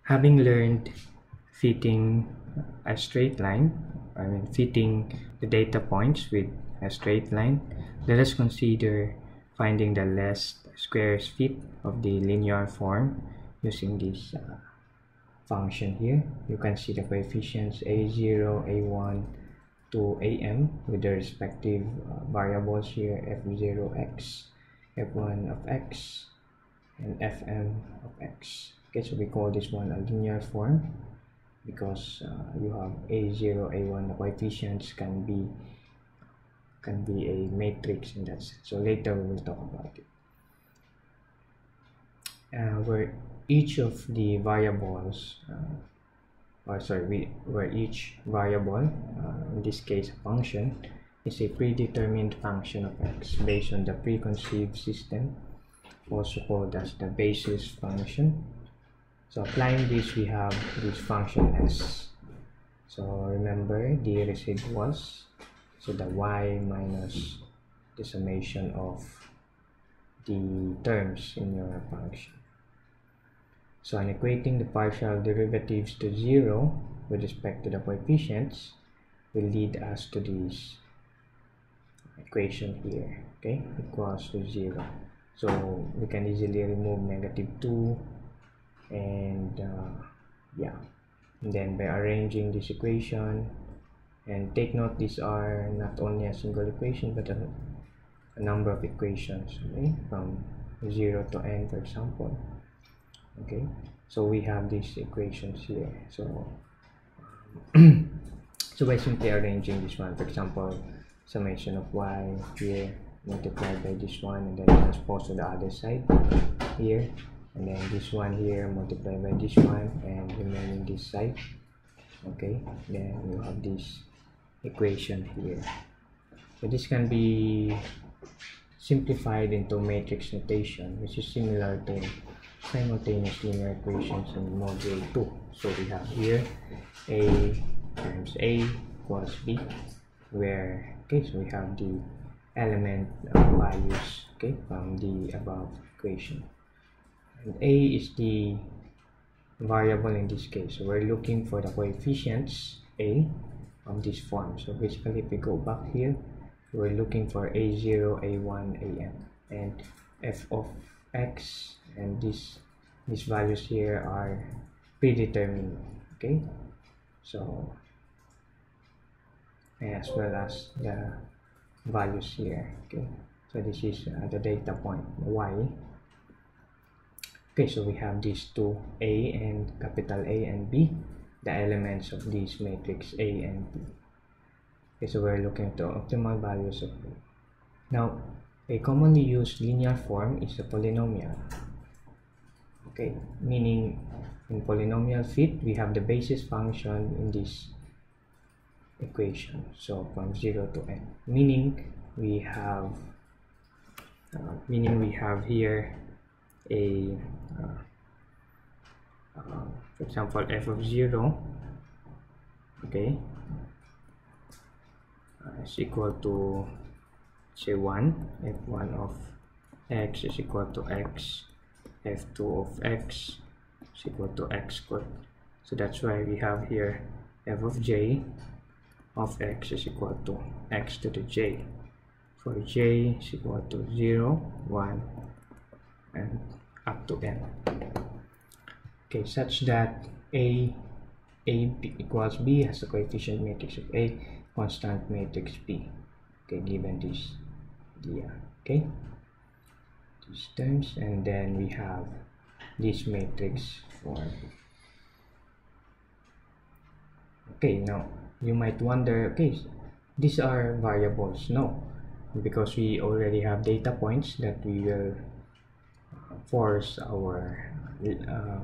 Having learned fitting a straight line, fitting the data points with a straight line, let us consider finding the least squares fit of the linear form using this function here. You can see the coefficients a0, a1 to am with their respective variables here, f0x, f1 of x, and fm of x. Okay, so we call this one a linear form because you have a0, a1, the coefficients can be a matrix in that sense. So later we will talk about it. Where each of the variables, where each variable, in this case a function, is a predetermined function of x based on the preconceived system, also called as the basis function. So applying this, we have this function s. So remember the residuals, so the y minus the summation of the terms in your function. So on equating the partial derivatives to 0 with respect to the coefficients will lead us to this equation here, okay, equals to 0. So we can easily remove -2 and and then by arranging this equation, and take note these are not only a single equation but a number of equations, okay, from 0 to n, for example. Okay, so we have these equations here. So so by simply arranging this one, for example, summation of y here multiplied by this one and then transpose to the other side here, and then this one here multiplied by this one and remaining this side. Okay, then you have this equation here. So this can be simplified into matrix notation, which is similar to simultaneous linear equations in module 2. So we have here a times a equals b, where so we have the element values, okay, from the above equation, and a is the variable in this case. So we're looking for the coefficients a of this form. So basically, if we go back here, we're looking for a0, a1, am, and f of x, and these values here are predetermined, okay, so as well as the values here, okay. So this is the data point y. Okay, so we have these two, a and capital A and b, the elements of this matrix a and b. Okay, so we're looking to optimal values of a. Now, a commonly used linear form is a polynomial. Okay, meaning in polynomial fit, we have the basis function in this equation. So from 0 to n, meaning we have here a for example f of 0, okay, is equal to say 1, f1 of x is equal to x, f2 of x is equal to x squared. So that's why we have here f of j of x is equal to x to the j, for j is equal to 0, 1, and up to n. Okay, such that a equals b has a coefficient matrix of a, constant matrix b. Okay, given this idea, okay, these terms, and then we have this matrix form. Okay, now you might wonder, okay, these are variables. No, because we already have data points that we will force our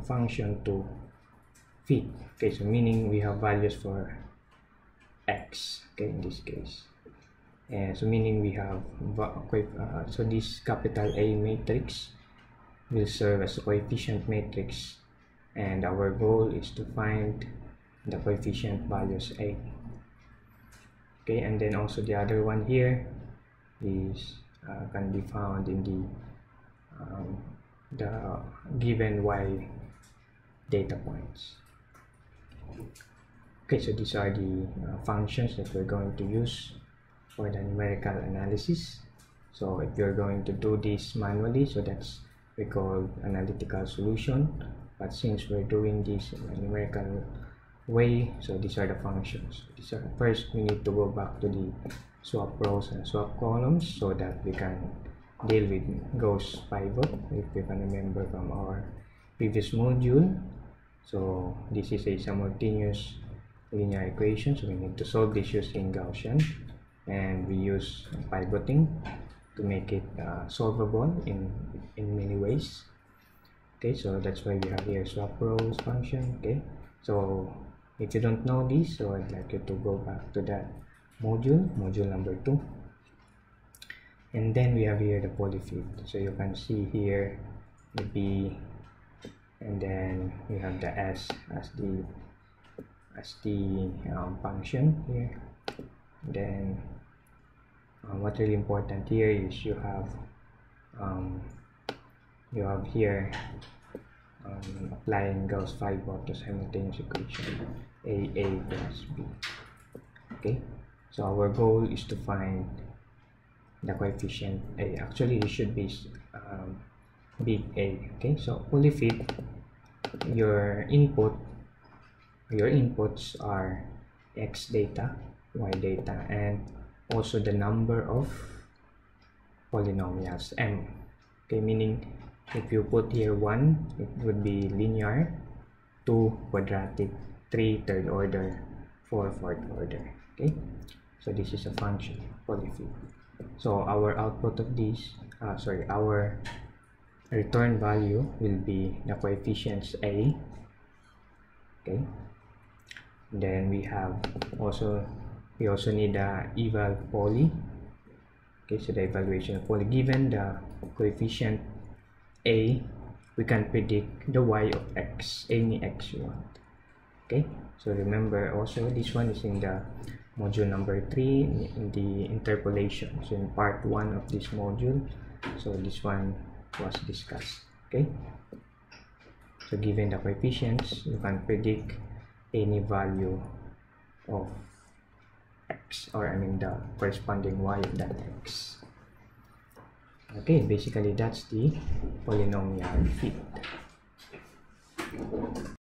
function to fit. Okay, so meaning we have values for x, okay, in this case, and so meaning we have so this capital A matrix will serve as a coefficient matrix, and our goal is to find the coefficient values a. Okay, and then also the other one here is can be found in the given y data points. Okay, so these are the functions that we're going to use for the numerical analysis. So if you're going to do this manually, so that's we call analytical solution, but since we're doing this in a numerical way, so these are the functions. These are, first we need to go back to the swap rows and swap columns so that we can deal with Gauss pivot, if you can remember from our previous module. So this is a simultaneous linear equation, so we need to solve this using Gaussian, and we use pivoting to make it solvable in many ways. Okay, so that's why we have here swap rows function. Okay, so if you don't know this, so I'd like you to go back to that module number 2, and then we have here the polyfit. So you can see here the B, and then we have the S as the function here. Then what's really important here is you have here applying Gauss pivot to simultaneous equation A plus B. Okay, so our goal is to find the coefficient A. Actually it should be big A. Okay, so polyfit, your inputs are X data, Y data, and also the number of polynomials M. Okay, meaning if you put here 1, it would be linear, 2 quadratic, 3 third order, 4 fourth order. Okay, so this is a function polyfit. So our output of this, our return value will be the coefficients A. Okay, then we also need the eval poly. Okay, so the evaluation of poly. Given the coefficient A, we can predict the y of x, any x you want. Okay, so remember also this one is in the module number 3 in the interpolation, so in part 1 of this module. So this one was discussed. Okay, so given the coefficients, you can predict any value of x, or I mean the corresponding y of that x. Okay, basically that's the polynomial fit.